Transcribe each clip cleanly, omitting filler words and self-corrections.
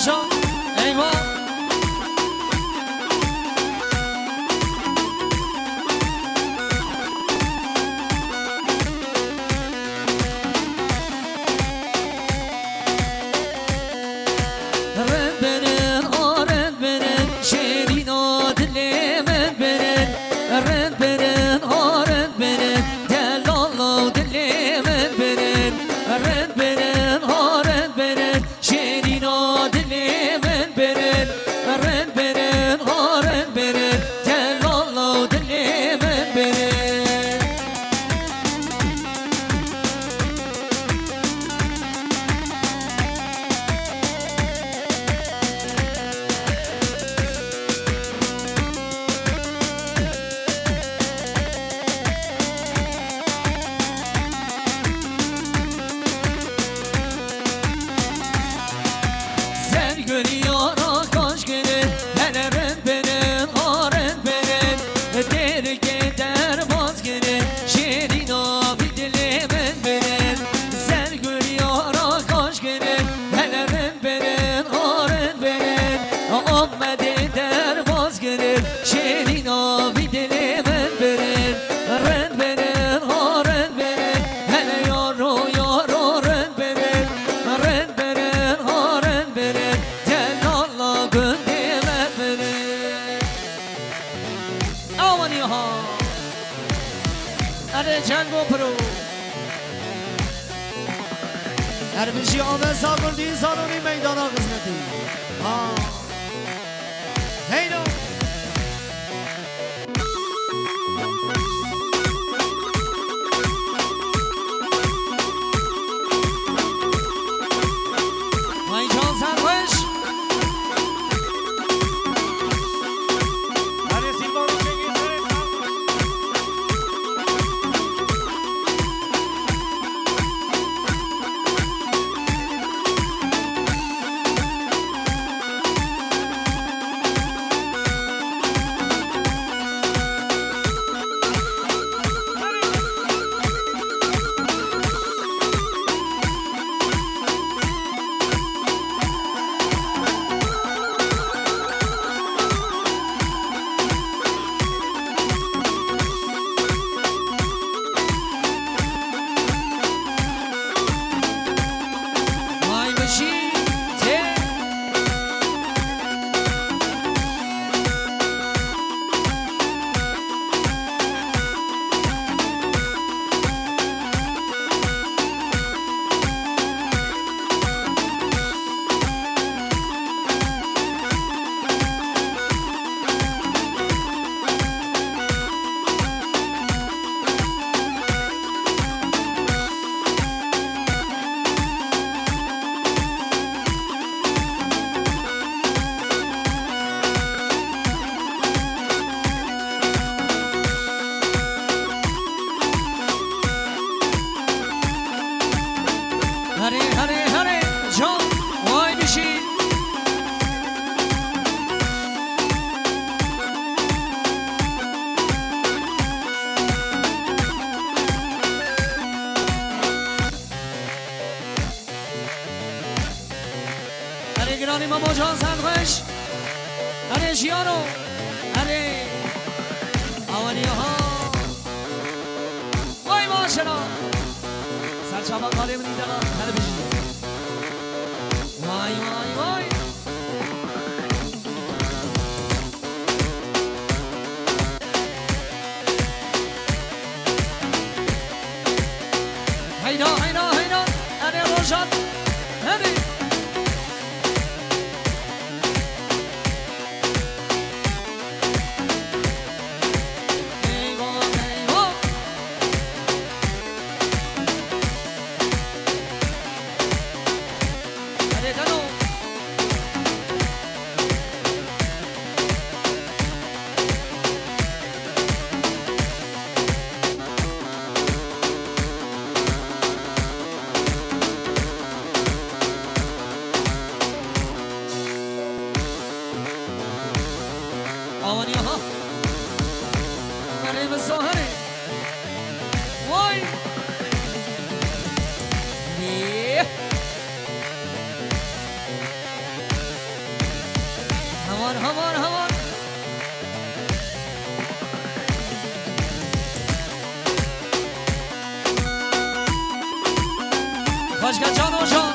باشا ایوان جنگو پرو در بشی آمه ساکردی سالونی میدانا قسمتی هیدو مایجان سرخوش گرانی ماما جان سرخوش اره جیانو اره آوانی ها وای ماشنا سرچابا قالی من دیدگا هده بشید وای وای وای هیدا هیدا هیدا اره روشان هده آوانی ها برای بزاهره وای باشگاه جان و جان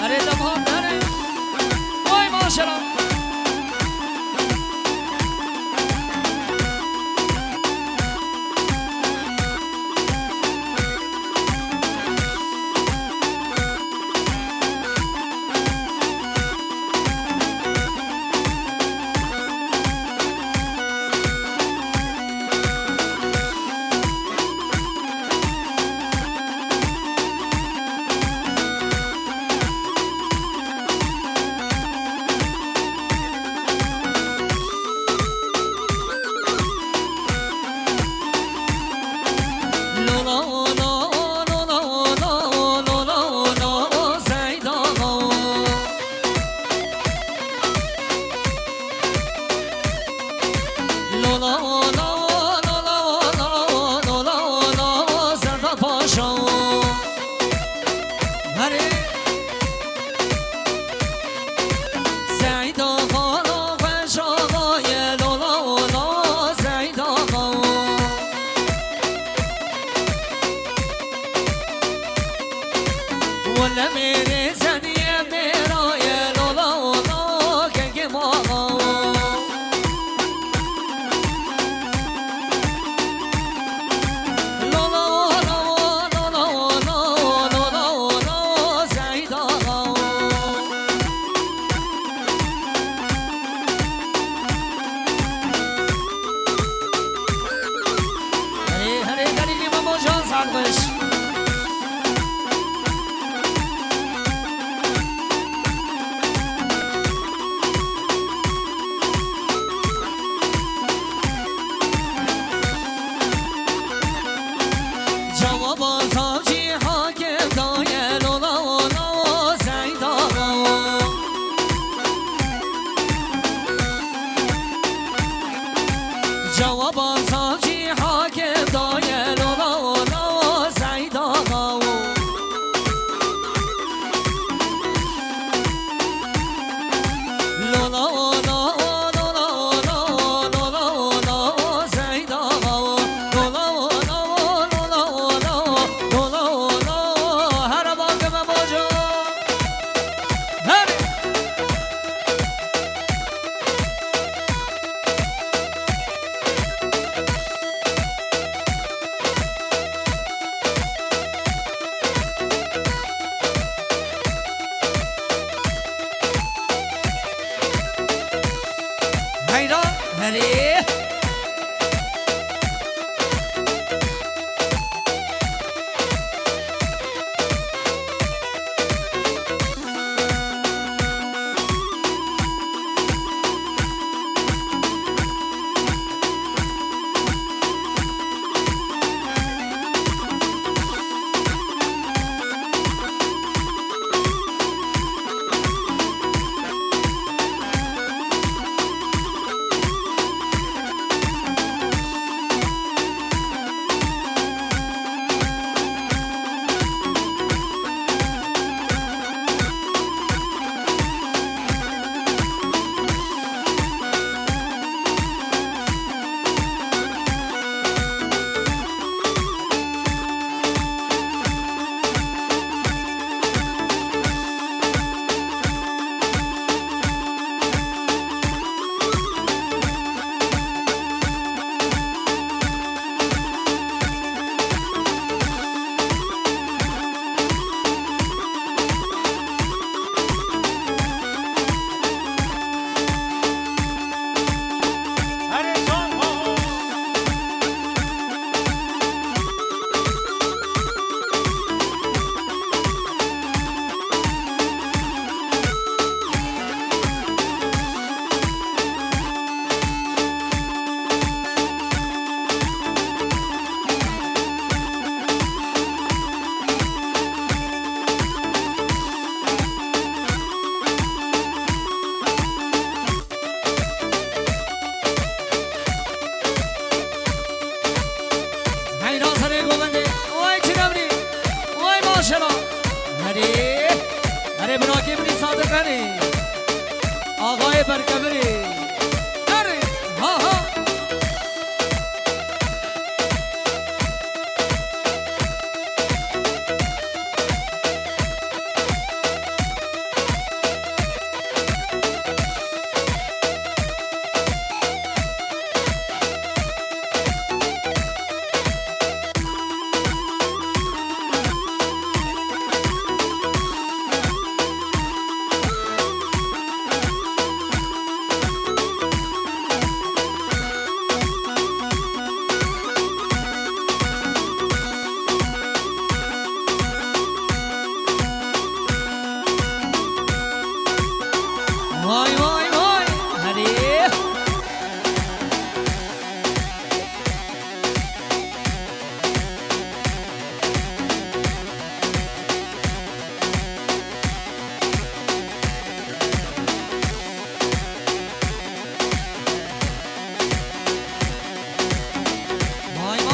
اره دمام داره وای ماشالله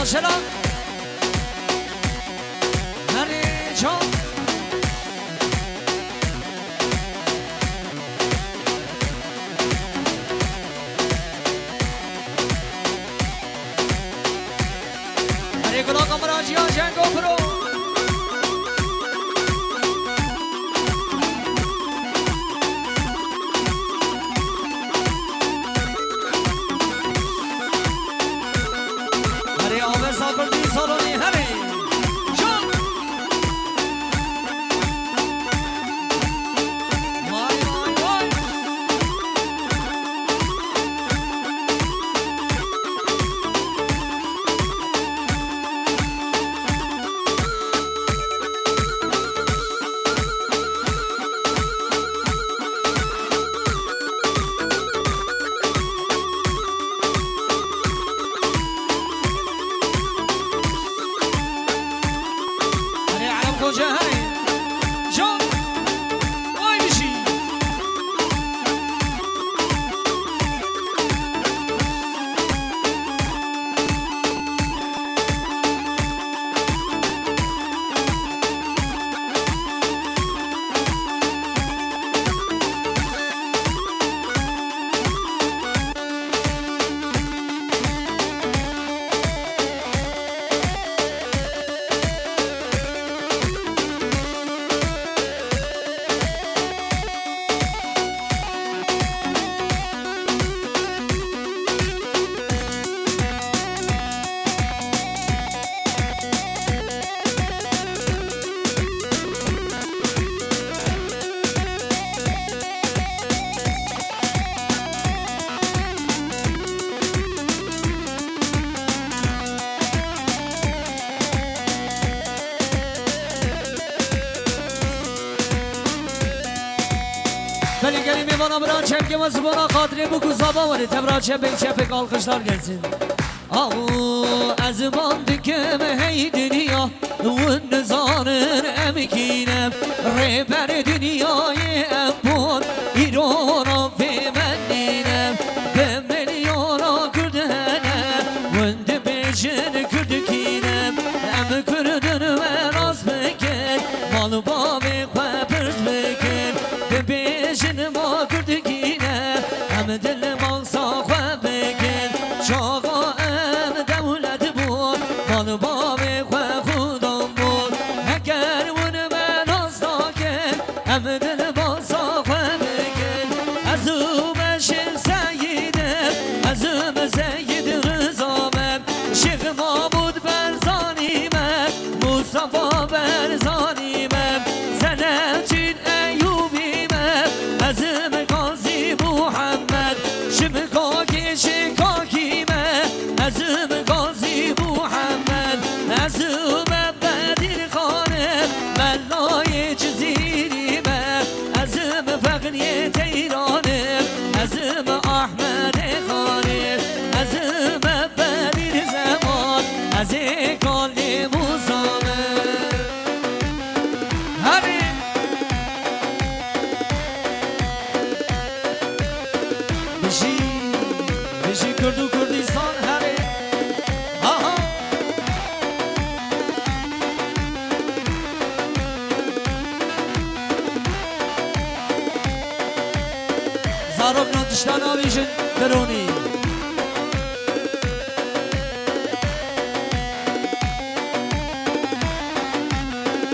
شلا هری جان هری گلا کامراجی ها جنگو پرو سالونی همی جان وای وای وای کجا هری جان وای میشی Beni gelimi bana bırak çekemez bana kadri bu kuzaba var Tevraçe beyçe pek alkışlar gelsin Azman dikem hey dünya Ve zanın emkinem Reber dünyayı empon İrona ve menninem Ve milyona kürdenem Ve bejin kürdükinem Em kürdün ve raz beker Mal babi khapırz beker Ve bejin ma kürdükinem Em dil malsa khap beker Şağa em devlet bul Mal babi khap khudam bul Heker vun ben azdaken Em dil malsa khap beker Azum eşin seyyidem Azum seyyid rızamem Şeyh Mahmud Berzanimem Mustafa Berzanimem Senetçin Eyyubimem Azım Gazi Muhammed Şimkaki şikakime Azım Gazi Muhammed Azım Bedir Khanem Mellay Cizirime Azım Fegniye Teyranem Azım Ahmed Khanem Azım Bedir Zaman Azekali Muzame Hadi Bişi Kürdu Kürdistan hadi Aha Zarok Natıştan Avişin Deroni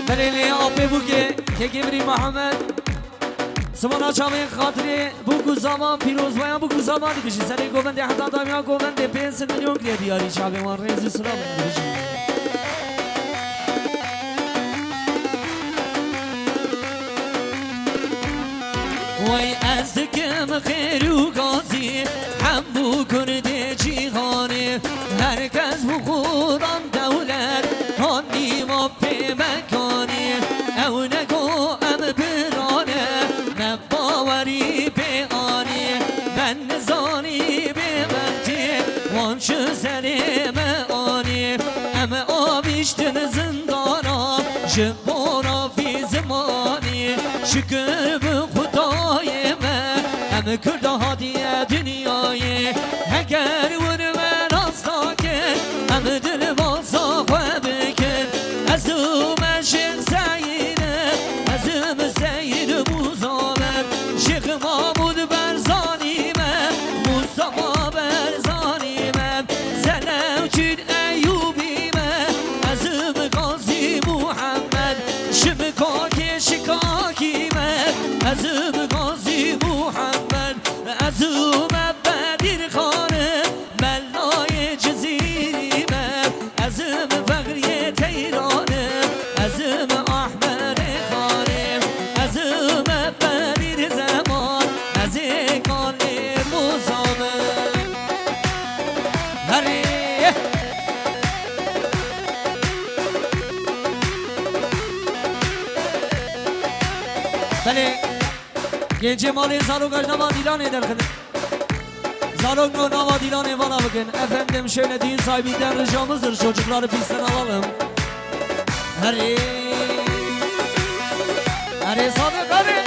Bereli Abi Buke Kekimri Muhammed Sımana çamin khatri bu zaman piroz bayan bu zaman dikişi seni govende hatta damya govende 5 milyon kredi yari çabe var rezi sıra dikişi Vay azdıkım khairu gazi hem bu kürde cihani herkes bu Kur'an devlet hanni mabbe mekani evne go em birane باوری به آنی من نزانی به وقتی وانچه سلیم آنی اما آبیشتن زندانا جبانا فی زمانی شکر به خدای من اما کرده هادیه دنیای اگر ور من asla که اما دل ازم غازی محمد ازم بدیر خانه ملای جزیره ازم فقری تیرانه ازم احمد خانه ازم بدیر زمان از کار مزامه هری بله gece mali zarok navadilan eder kadın zarok navadilan bana bakın efendim şöyle düğün sahibinden ricamızdır çocukları pistten alalım hadi hadi sadık hadi